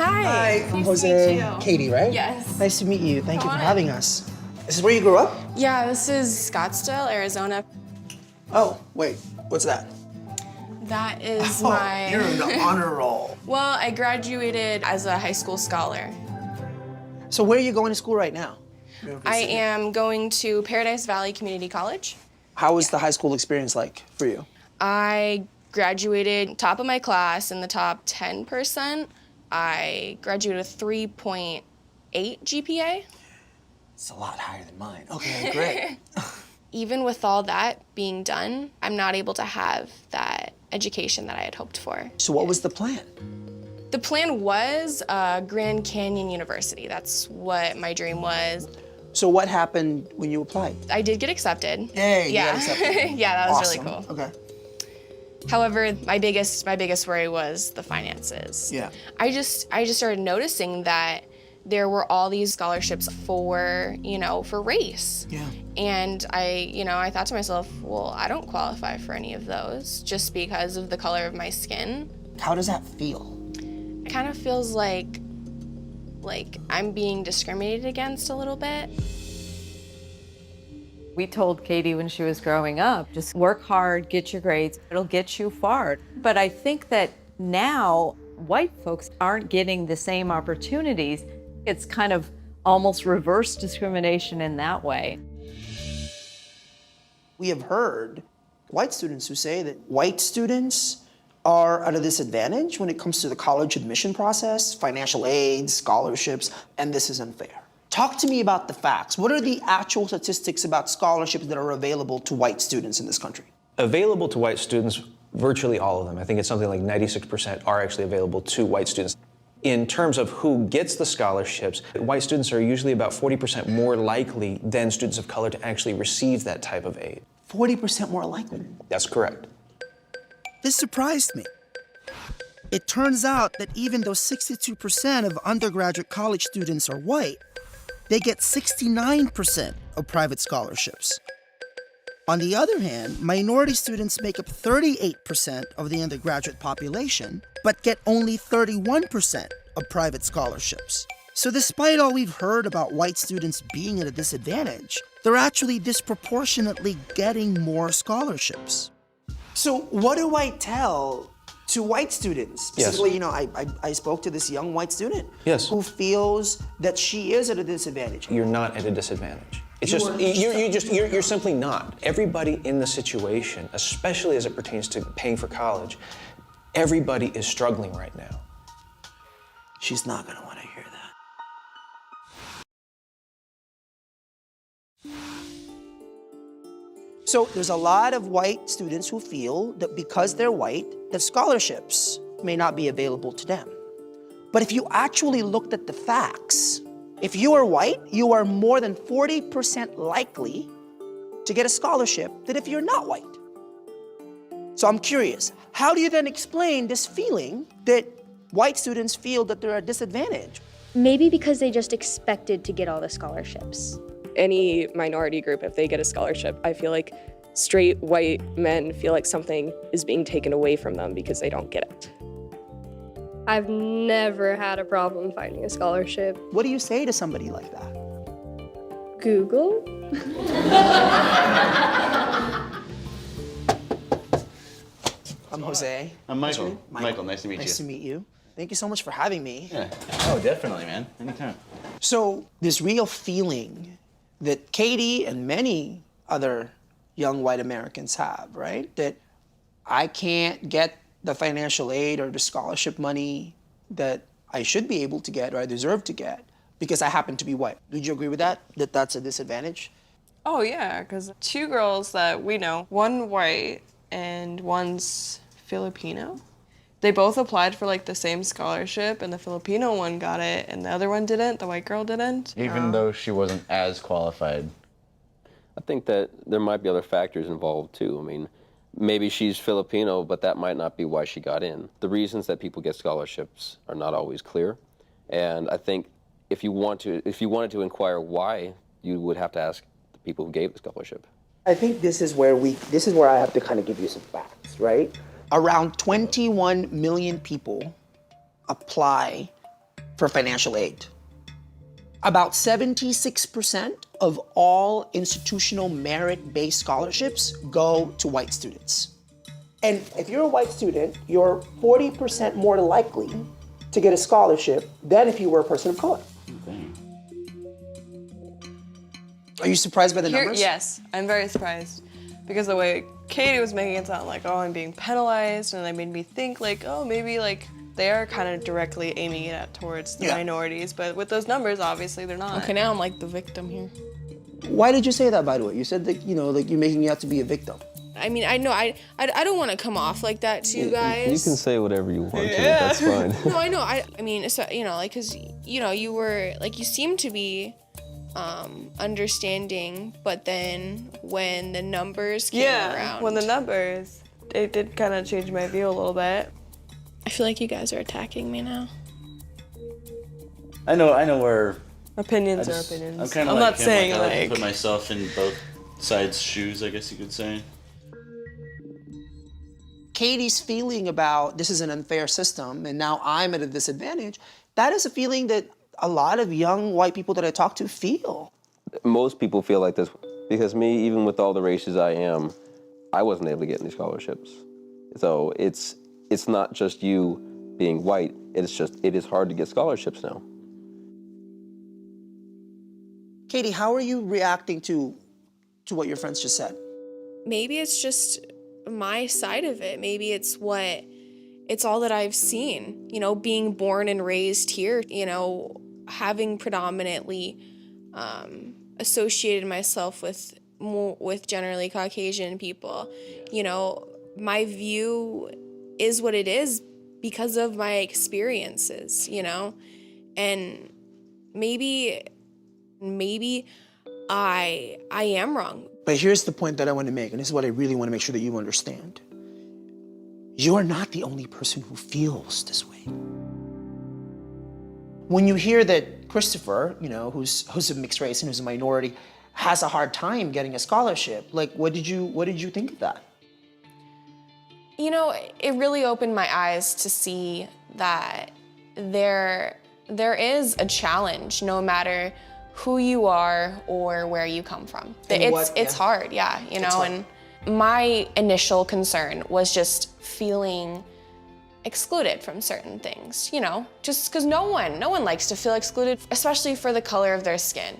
Hi, I'm Nice to Jose. meet you. Katie, right? Yes. Nice to meet you. Thank you Come for on having in. us. This is where you grew up? Yeah, this is Scottsdale, Arizona. Oh, wait, what's that? That is Oh, my... you're in the honor roll. Well, I graduated as a high school scholar. So where are you going to school right now? I am going to Paradise Valley Community College. How was the high school experience like for you? I graduated top of my class in the top 10%. I graduated with 3.8 GPA. It's a lot higher than mine. Okay, great. Even with all that being done, I'm not able to have that education that I had hoped for. So what was the plan? The plan was Grand Canyon University. That's what my dream was. So what happened when you applied? I did get accepted. Yay, you yeah. got accepted. Yeah, that was Awesome. really cool. Okay. However, my biggest worry was the finances. Yeah. I just started noticing that there were all these scholarships for, for race. Yeah. And I thought to myself, well, I don't qualify for any of those just because of the color of my skin. How does that feel? It kind of feels like I'm being discriminated against a little bit. We told Katie when she was growing up, just work hard, get your grades, it'll get you far. But I think that now white folks aren't getting the same opportunities. It's kind of almost reverse discrimination in that way. We have heard white students who say that white students are at a disadvantage when it comes to the college admission process, financial aid, scholarships, and this is unfair. Talk to me about the facts. What are the actual statistics about scholarships that are available to white students in this country? Available to white students, virtually all of them. I think it's something like 96% are actually available to white students. In terms of who gets the scholarships, white students are usually about 40% more likely than students of color to actually receive that type of aid. 40% more likely. That's correct. This surprised me. It turns out that even though 62% of undergraduate college students are white, they get 69% of private scholarships. On the other hand, minority students make up 38% of the undergraduate population, but get only 31% of private scholarships. So despite all we've heard about white students being at a disadvantage, they're actually disproportionately getting more scholarships. So what do I tell to white students? Yes. Specifically, I spoke to this young white student Yes. who feels that she is at a disadvantage. You're not at a disadvantage. It's You just, are- you're simply not. Everybody in the situation, especially as it pertains to paying for college, everybody is struggling right now. She's not gonna wanna hear that. So there's a lot of white students who feel that because they're white, that scholarships may not be available to them. But if you actually looked at the facts, if you are white, you are more than 40% likely to get a scholarship than if you're not white. So I'm curious, how do you then explain this feeling that white students feel that they're at a disadvantage? Maybe because they just expected to get all the scholarships. Any minority group, if they get a scholarship, I feel like straight white men feel like something is being taken away from them because they don't get it. I've never had a problem finding a scholarship. What do you say to somebody like that? Google? I'm Jose. I'm Michael. Michael, nice to meet you. Nice to meet you. Thank you so much for having me. Yeah. Oh, definitely, man. Anytime. So this real feeling that Katie and many other young white Americans have, right? That I can't get the financial aid or the scholarship money that I should be able to get or I deserve to get because I happen to be white. Would you agree with that? That that's a disadvantage? Oh yeah, because two girls that we know, one white and one's Filipino. They both applied for like the same scholarship and the Filipino one got it and the other one didn't, the white girl didn't. Even though she wasn't as qualified. I think that there might be other factors involved too. I mean, maybe she's Filipino, but that might not be why she got in. The reasons that people get scholarships are not always clear. And I think if you wanted to inquire why, you would have to ask the people who gave the scholarship. I think this is where I have to kind of give you some facts, right? Around 21 million people apply for financial aid. About 76% of all institutional merit-based scholarships go to white students. And if you're a white student, you're 40% more likely to get a scholarship than if you were a person of color. Are you surprised by the numbers? Yes, I'm very surprised. Because the way Katie was making it sound like, oh, I'm being penalized, and that made me think like, oh, maybe like they are kind of directly aiming it towards the minorities, but with those numbers, obviously they're not. Okay, now I'm like the victim here. Why did you say that, by the way? You said that, you know, like you're making me out to be a victim. I mean, I know I don't want to come off like that to you guys. You can say whatever you want to. That's fine. No, I know. I mean, so, you know, like, cause you know, you were like, you seemed to be understanding, but then when the numbers came around, when the numbers, it did kind of change my view a little bit. I feel like you guys are attacking me now. I know where. Opinions are opinions. I'm kind of I'm like not him, saying I like to like put myself in both sides' shoes, I guess you could say. Katie's feeling about this is an unfair system and now I'm at a disadvantage, that is a feeling that a lot of young white people that I talk to feel. Most people feel like this because me, even with all the races I am, I wasn't able to get any scholarships. So it's not just you being white, it's just, it is hard to get scholarships now. Katie, how are you reacting to what your friends just said? Maybe it's just my side of it. Maybe it's all that I've seen, you know, being born and raised here, you know, having predominantly associated myself with generally Caucasian people. You know, my view is what it is because of my experiences, you know, and maybe I am wrong. But here's the point that I want to make, and this is what I really want to make sure that you understand. You're not the only person who feels this way. When you hear that Christopher, you know, who's a mixed race and who's a minority, has a hard time getting a scholarship, like what did you think of that? You know, it really opened my eyes to see that there is a challenge no matter who you are or where you come from. It's hard, you know, and my initial concern was just feeling excluded from certain things, you know, just because no one likes to feel excluded, especially for the color of their skin.